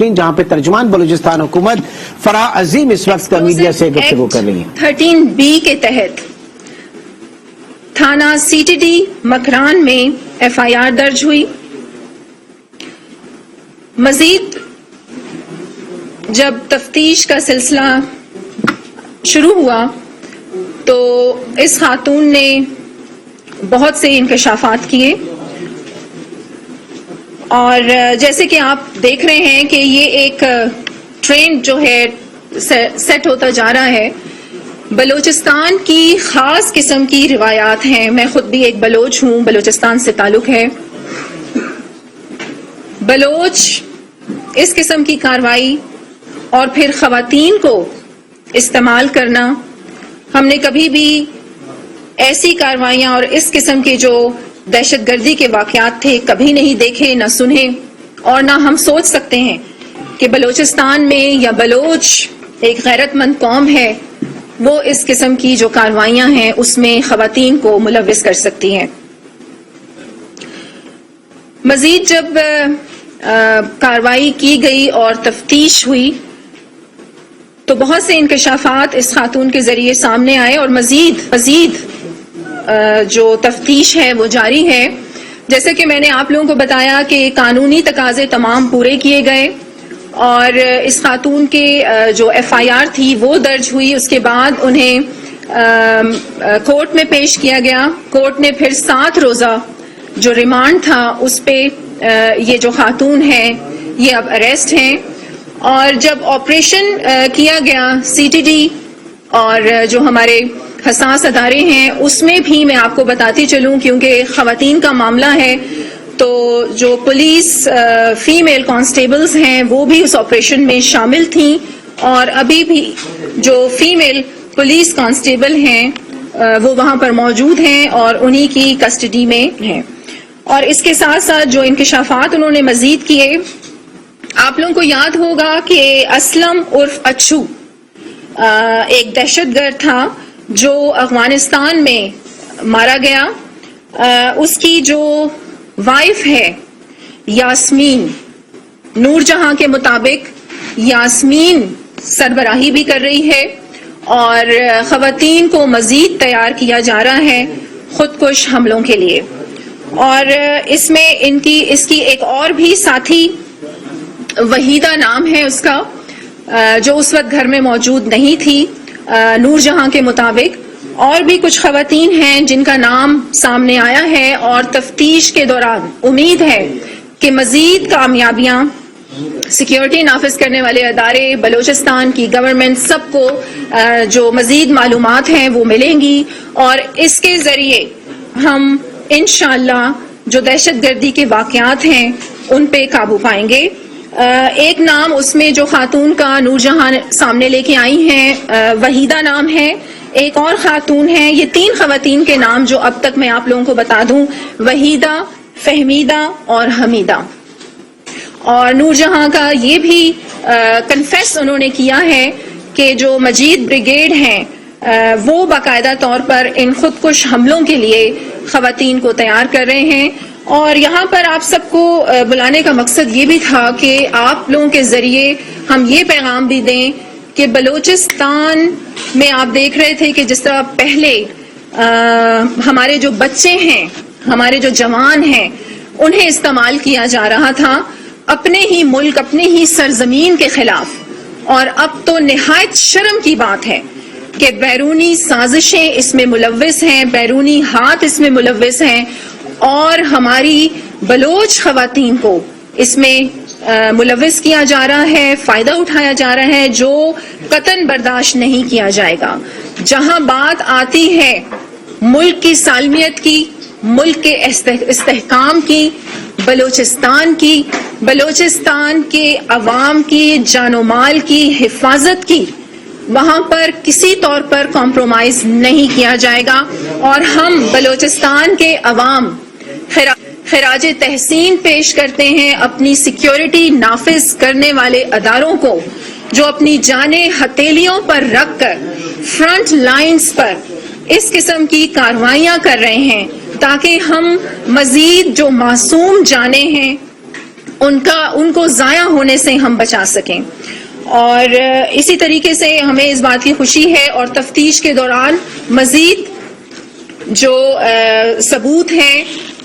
جہاں پہ ترجمان بلوچستان حکومت فراح عظیم اس وقت کا میڈیا سے گفتگو کر رہی ہیں۔ 13B کے تحت تھانہ CTD مکران میں FIR درج ہوئی۔ مزید جب تفتیش کا سلسلہ شروع ہوا تو اس خاتون نے بہت سے انکشافات کیے، اور جیسے کہ آپ دیکھ رہے ہیں کہ یہ ایک ٹرینڈ جو ہے سیٹ ہوتا جا رہا ہے۔ بلوچستان کی خاص قسم کی روایات ہیں، میں خود بھی ایک بلوچ ہوں، بلوچستان سے تعلق ہے۔ بلوچ اس قسم کی کارروائی اور پھر خواتین کو استعمال کرنا، ہم نے کبھی بھی ایسی کارروائیاں اور اس قسم کے جو دہشت گردی کے واقعات تھے کبھی نہیں دیکھے، نہ سنے، اور نہ ہم سوچ سکتے ہیں کہ بلوچستان میں یا بلوچ ایک غیرت مند قوم ہے وہ اس قسم کی جو کارروائیاں ہیں اس میں خواتین کو ملوث کر سکتی ہیں۔ مزید جب کارروائی کی گئی اور تفتیش ہوئی تو بہت سے انکشافات اس خاتون کے ذریعے سامنے آئے، اور مزید جو تفتیش ہے وہ جاری ہے۔ جیسے کہ میں نے آپ لوگوں کو بتایا کہ قانونی تقاضے تمام پورے کیے گئے، اور اس خاتون کے جو FIR تھی وہ درج ہوئی۔ اس کے بعد انہیں کورٹ میں پیش کیا گیا۔ کورٹ نے پھر 7 روزہ جو ریمانڈ تھا اس پہ یہ جو خاتون ہے یہ اب اریسٹ ہیں، اور جب آپریشن کیا گیا CTD اور جو ہمارے حساس ادارے ہیں اس میں بھی میں آپ کو بتاتی چلوں، کیونکہ خواتین کا معاملہ ہے تو جو پولیس فیمیل کانسٹیبلز ہیں وہ بھی اس آپریشن میں شامل تھیں، اور ابھی بھی جو فیمیل پولیس کانسٹیبل ہیں وہ وہاں پر موجود ہیں اور انہی کی کسٹڈی میں ہیں۔ اور اس کے ساتھ ساتھ جو انکشافات انہوں نے مزید کیے، آپ لوگوں کو یاد ہوگا کہ اسلم عرف اچھو ایک دہشت گرد تھا جو افغانستان میں مارا گیا۔ اس کی جو وائف ہے یاسمین، نور جہاں کے مطابق یاسمین سربراہی بھی کر رہی ہے، اور خواتین کو مزید تیار کیا جا رہا ہے خودکش حملوں کے لیے۔ اور اس میں اس کی ایک اور بھی ساتھی وحیدہ نام ہے اس کا، جو اس وقت گھر میں موجود نہیں تھی نور جہاں کے مطابق، اور بھی کچھ خواتین ہیں جن کا نام سامنے آیا ہے، اور تفتیش کے دوران امید ہے کہ مزید کامیابیاں سیکیورٹی نافذ کرنے والے ادارے، بلوچستان کی گورنمنٹ، سب کو جو مزید معلومات ہیں وہ ملیں گی، اور اس کے ذریعے ہم انشاءاللہ جو دہشت گردی کے واقعات ہیں ان پہ قابو پائیں گے۔ ایک نام اس میں جو خاتون کا نور جہاں سامنے لے کے آئی ہیں وحیدہ نام ہے، ایک اور خاتون ہے، یہ 3 خواتین کے نام جو اب تک میں آپ لوگوں کو بتا دوں، وحیدہ، فہمیدہ اور حمیدہ۔ اور نور جہاں کا یہ بھی کنفیس انہوں نے کیا ہے کہ جو مجید بریگیڈ ہیں وہ باقاعدہ طور پر ان خودکش حملوں کے لیے خواتین کو تیار کر رہے ہیں۔ اور یہاں پر آپ سب کو بلانے کا مقصد یہ بھی تھا کہ آپ لوگوں کے ذریعے ہم یہ پیغام بھی دیں کہ بلوچستان میں آپ دیکھ رہے تھے کہ جس طرح پہلے ہمارے جو بچے ہیں، ہمارے جو جوان ہیں، انہیں استعمال کیا جا رہا تھا اپنے ہی ملک، اپنے ہی سرزمین کے خلاف، اور اب تو نہایت شرم کی بات ہے کہ بیرونی سازشیں اس میں ملوث ہیں، بیرونی ہاتھ اس میں ملوث ہیں، اور ہماری بلوچ خواتین کو اس میں ملوث کیا جا رہا ہے، فائدہ اٹھایا جا رہا ہے، جو قطعاً برداشت نہیں کیا جائے گا۔ جہاں بات آتی ہے ملک کی سالمیت کی، ملک کے استحکام کی، بلوچستان کی، بلوچستان کے عوام کی جان و مال کی حفاظت کی، وہاں پر کسی طور پر کمپرومائز نہیں کیا جائے گا، اور ہم بلوچستان کے عوام خراج تحسین پیش کرتے ہیں اپنی سیکیورٹی نافذ کرنے والے اداروں کو، جو اپنی جانیں ہتھیلیوں پر رکھ کر فرنٹ لائنز پر اس قسم کی کارروائیاں کر رہے ہیں، تاکہ ہم مزید جو معصوم جانیں ہیں ان کو ضائع ہونے سے ہم بچا سکیں. اور اسی طریقے سے ہمیں اس بات کی خوشی ہے اور تفتیش کے دوران مزید جو ثبوت ہیں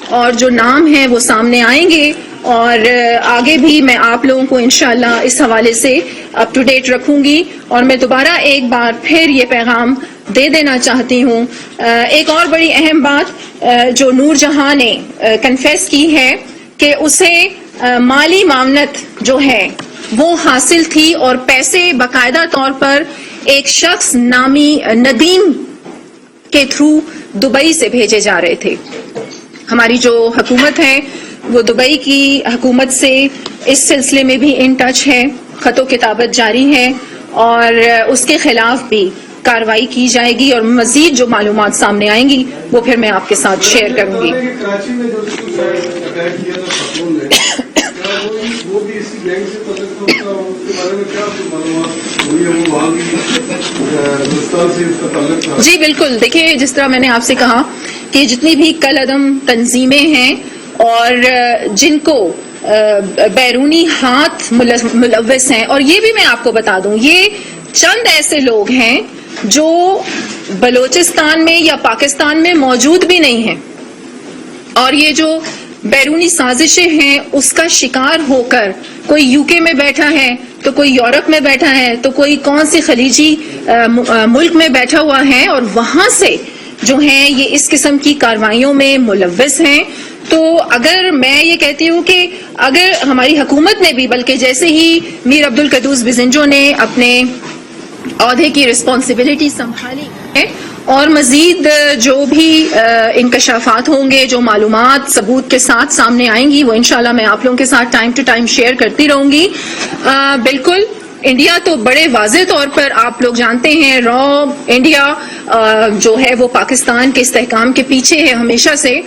اور جو نام ہیں وہ سامنے آئیں گے، اور آگے بھی میں آپ لوگوں کو انشاءاللہ اس حوالے سے اپ ٹو ڈیٹ رکھوں گی. اور میں دوبارہ ایک بار پھر یہ پیغام دے دینا چاہتی ہوں. ایک اور بڑی اہم بات جو نور جہاں نے کنفیس کی ہے کہ اسے مالی معاونت جو ہے وہ حاصل تھی اور پیسے باقاعدہ طور پر ایک شخص نامی ندیم کے تھرو دبئی سے بھیجے جا رہے تھے. ہماری جو حکومت ہے وہ دبئی کی حکومت سے اس سلسلے میں بھی ان ٹچ ہے، خط و کتابت جاری ہے اور اس کے خلاف بھی کارروائی کی جائے گی اور مزید جو معلومات سامنے آئیں گی وہ پھر میں آپ کے ساتھ شیئر کروں گی. کراچی میں جو اٹیک کیا تھا خاتون نے، کیا وہ بھی اسی گینگ سے تعلق رکھتا ہے؟ اس کے بارے میں کیا معلومات ہوئی ہے؟ وہ وہاں کی ہندوستان سے اس کا تعلق تھا؟ جی بالکل. دیکھیے، جس طرح میں نے آپ سے کہا کہ جتنی بھی کل عدم تنظیمیں ہیں اور جن کو بیرونی ہاتھ ملوث ہیں، اور یہ بھی میں آپ کو بتا دوں یہ چند ایسے لوگ ہیں جو بلوچستان میں یا پاکستان میں موجود بھی نہیں ہیں، اور یہ جو بیرونی سازشیں ہیں اس کا شکار ہو کر کوئی یو کے میں بیٹھا ہے تو کوئی یورپ میں بیٹھا ہے تو کوئی کون سی خلیجی ملک میں بیٹھا ہوا ہے اور وہاں سے جو ہیں یہ اس قسم کی کارروائیوں میں ملوث ہیں. تو اگر میں یہ کہتی ہوں کہ اگر ہماری حکومت نے بھی، بلکہ جیسے ہی میر عبدالقدوس بزنجو نے اپنے عہدے کی رسپانسبلٹی سنبھالی ہے اور مزید جو بھی انکشافات ہوں گے، جو معلومات ثبوت کے ساتھ سامنے آئیں گی، وہ انشاءاللہ میں آپ لوگوں کے ساتھ ٹائم ٹو ٹائم شیئر کرتی رہوں گی. بالکل انڈیا تو بڑے واضح طور پر آپ لوگ جانتے ہیں را انڈیا جو ہے وہ پاکستان کے استحکام کے پیچھے ہے ہمیشہ سے،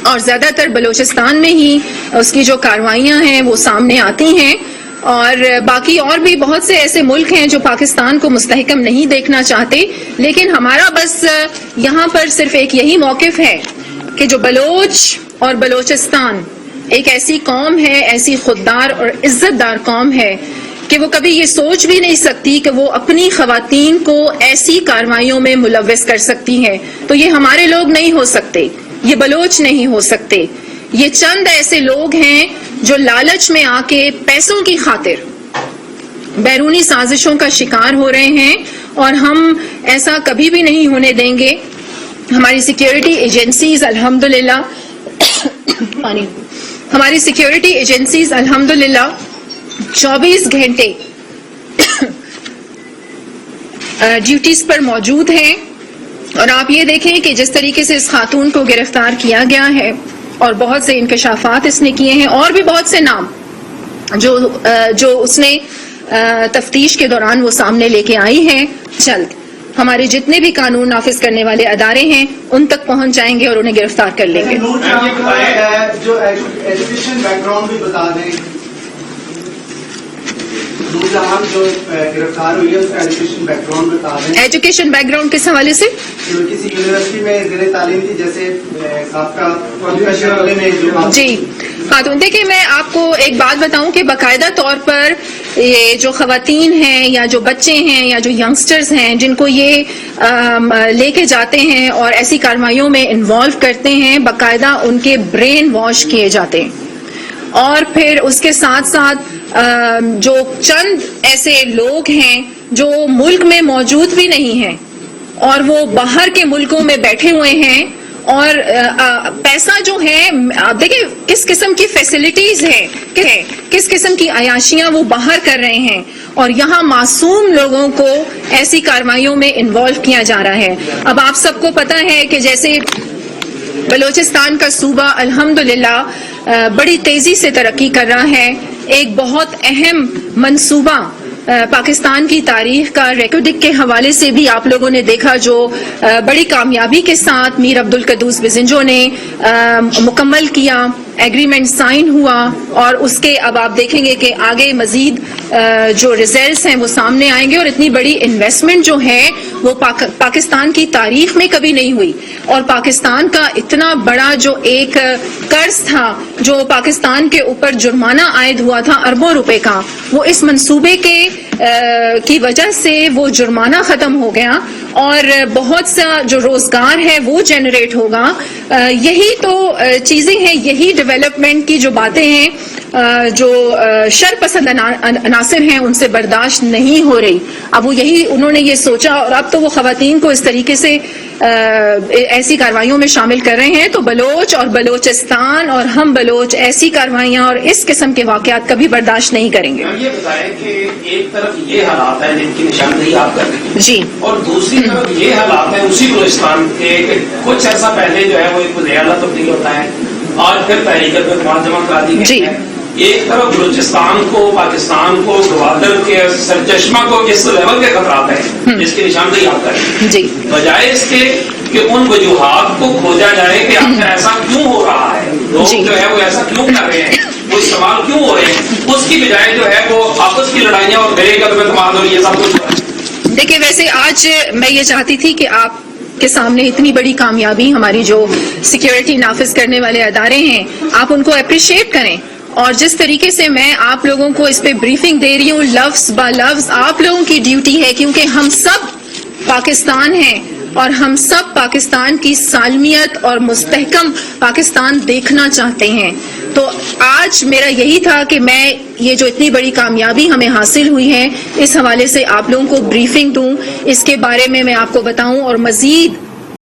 اور زیادہ تر بلوچستان میں ہی اس کی جو کارروائیاں ہیں وہ سامنے آتی ہیں. اور باقی اور بھی بہت سے ایسے ملک ہیں جو پاکستان کو مستحکم نہیں دیکھنا چاہتے، لیکن ہمارا بس یہاں پر صرف ایک یہی موقف ہے کہ جو بلوچ اور بلوچستان ایک ایسی قوم ہے، ایسی خوددار اور عزت دار قوم ہے کہ وہ کبھی یہ سوچ بھی نہیں سکتی کہ وہ اپنی خواتین کو ایسی کارروائیوں میں ملوث کر سکتی ہے. تو یہ ہمارے لوگ نہیں ہو سکتے، یہ بلوچ نہیں ہو سکتے، یہ چند ایسے لوگ ہیں جو لالچ میں آ کے پیسوں کی خاطر بیرونی سازشوں کا شکار ہو رہے ہیں، اور ہم ایسا کبھی بھی نہیں ہونے دیں گے. ہماری سیکیورٹی ایجنسیز الحمدللہ ہماری سیکیورٹی ایجنسیز الحمدللہ 24 گھنٹے ڈیوٹیز پر موجود ہیں. اور آپ یہ دیکھیں کہ جس طریقے سے اس خاتون کو گرفتار کیا گیا ہے اور بہت سے انکشافات اس نے کیے ہیں، اور بھی بہت سے نام جو اس نے تفتیش کے دوران وہ سامنے لے کے آئی ہیں، جلد ہمارے جتنے بھی قانون نافذ کرنے والے ادارے ہیں ان تک پہنچ جائیں گے اور انہیں گرفتار کر لیں گے. جو ایجوکیشن بیک گراؤنڈ بھی بتا دیں، جو گرفتار ہوئی ہے اس کا ایجوکیشن بیک گراؤنڈ بتا دیں. ایجوکیشن بیک گراؤنڈ کس حوالے سے؟ کسی یونیورسٹی میں زیر تعلیم تھی، جیسے جی خاتون. دیکھیں میں آپ کو ایک بات بتاؤں کہ باقاعدہ طور پر یہ جو خواتین ہیں یا جو بچے ہیں یا جو ینگسٹرز ہیں جن کو یہ لے کے جاتے ہیں اور ایسی کارروائیوں میں انوالو کرتے ہیں، باقاعدہ ان کے برین واش کیے جاتے ہیں. اور پھر اس کے ساتھ ساتھ جو چند ایسے لوگ ہیں جو ملک میں موجود بھی نہیں ہیں اور وہ باہر کے ملکوں میں بیٹھے ہوئے ہیں، اور پیسہ جو ہے آپ دیکھیں کس قسم کی فیسلٹیز ہیں، کس قسم کی عیاشیاں وہ باہر کر رہے ہیں، اور یہاں معصوم لوگوں کو ایسی کارروائیوں میں انوالو کیا جا رہا ہے. اب آپ سب کو پتہ ہے کہ جیسے بلوچستان کا صوبہ الحمدللہ بڑی تیزی سے ترقی کر رہا ہے. ایک بہت اہم منصوبہ پاکستان کی تاریخ کا ریکارڈنگ کے حوالے سے بھی آپ لوگوں نے دیکھا، جو بڑی کامیابی کے ساتھ میر عبدالقدوس بزنجو نے مکمل کیا، ایگریمنٹ سائن ہوا، اور اس کے اب آپ دیکھیں گے کہ آگے مزید جو ریزلٹس ہیں وہ سامنے آئیں گے، اور اتنی بڑی انویسٹمنٹ جو ہے وہ پاکستان کی تاریخ میں کبھی نہیں ہوئی، اور پاکستان کا اتنا بڑا جو ایک قرض تھا جو پاکستان کے اوپر جرمانہ عائد ہوا تھا اربوں روپے کا، وہ اس منصوبے کی وجہ سے وہ جرمانہ ختم ہو گیا، اور بہت سا جو روزگار ہے وہ جنریٹ ہوگا۔ یہی تو چیزیں ہیں، یہی ڈیولپمنٹ کی جو باتیں ہیں جو شر پسند عناصر ہیں ان سے برداشت نہیں ہو رہی۔ اب وہ یہی انہوں نے یہ سوچا، اور اب تو وہ خواتین کو اس طریقے سے ایسی کارروائیوں میں شامل کر رہے ہیں، تو بلوچ اور بلوچستان اور ہم بلوچ ایسی کارروائیاں اور اس قسم کے واقعات کبھی برداشت نہیں کریں گے۔ یہ بتائیں کہ ایک طرف یہ حالات ہیں جن کی نشاندہی آپ کر رہے ہیں جی، اور دوسری طرف یہ حالات ہیں اسی بلوچستان کے کہ کچھ عرصہ پہلے جو ہے وہ ایک وزیر اعلیٰ تبدیل ہوتا ہے، آج پھر تحریک اعتماد جمع کرا دی گئی ہے۔ ایک طرف بلوچستان کو، پاکستان کو، گوادر کے سرچشمہ کو اس لیول کے خطرات ہیں جس کی نشاندہی آپ کریں جی، بجائے اس کے کہ ان وجوہات کو کھوجا جائے کہ آخر ایسا کیوں ہو رہا ہے، لوگ جو ہے وہ ایسا کیوں کر رہے ہیں، وہ استعمال کیوں ہو رہے ہیں، اس کی بجائے جو ہے وہ آپس کی لڑائیاں اور گھرے کا اعتماد اور یہ سب کچھ ہو رہا ہے۔ دیکھیں ویسے آج میں یہ چاہتی تھی کہ آپ کے سامنے اتنی بڑی کامیابی ہماری جو سیکیورٹی نافذ کرنے والے ادارے ہیں آپ ان کو اپریشیٹ کریں، اور جس طریقے سے میں آپ لوگوں کو اس پہ بریفنگ دے رہی ہوں لفظ با لفظ آپ لوگوں کی ڈیوٹی ہے، کیونکہ ہم سب پاکستان ہیں اور ہم سب پاکستان کی سالمیت اور مستحکم پاکستان دیکھنا چاہتے ہیں۔ تو آج میرا یہی تھا کہ میں یہ جو اتنی بڑی کامیابی ہمیں حاصل ہوئی ہے اس حوالے سے آپ لوگوں کو بریفنگ دوں، اس کے بارے میں آپ کو بتاؤں، اور مزید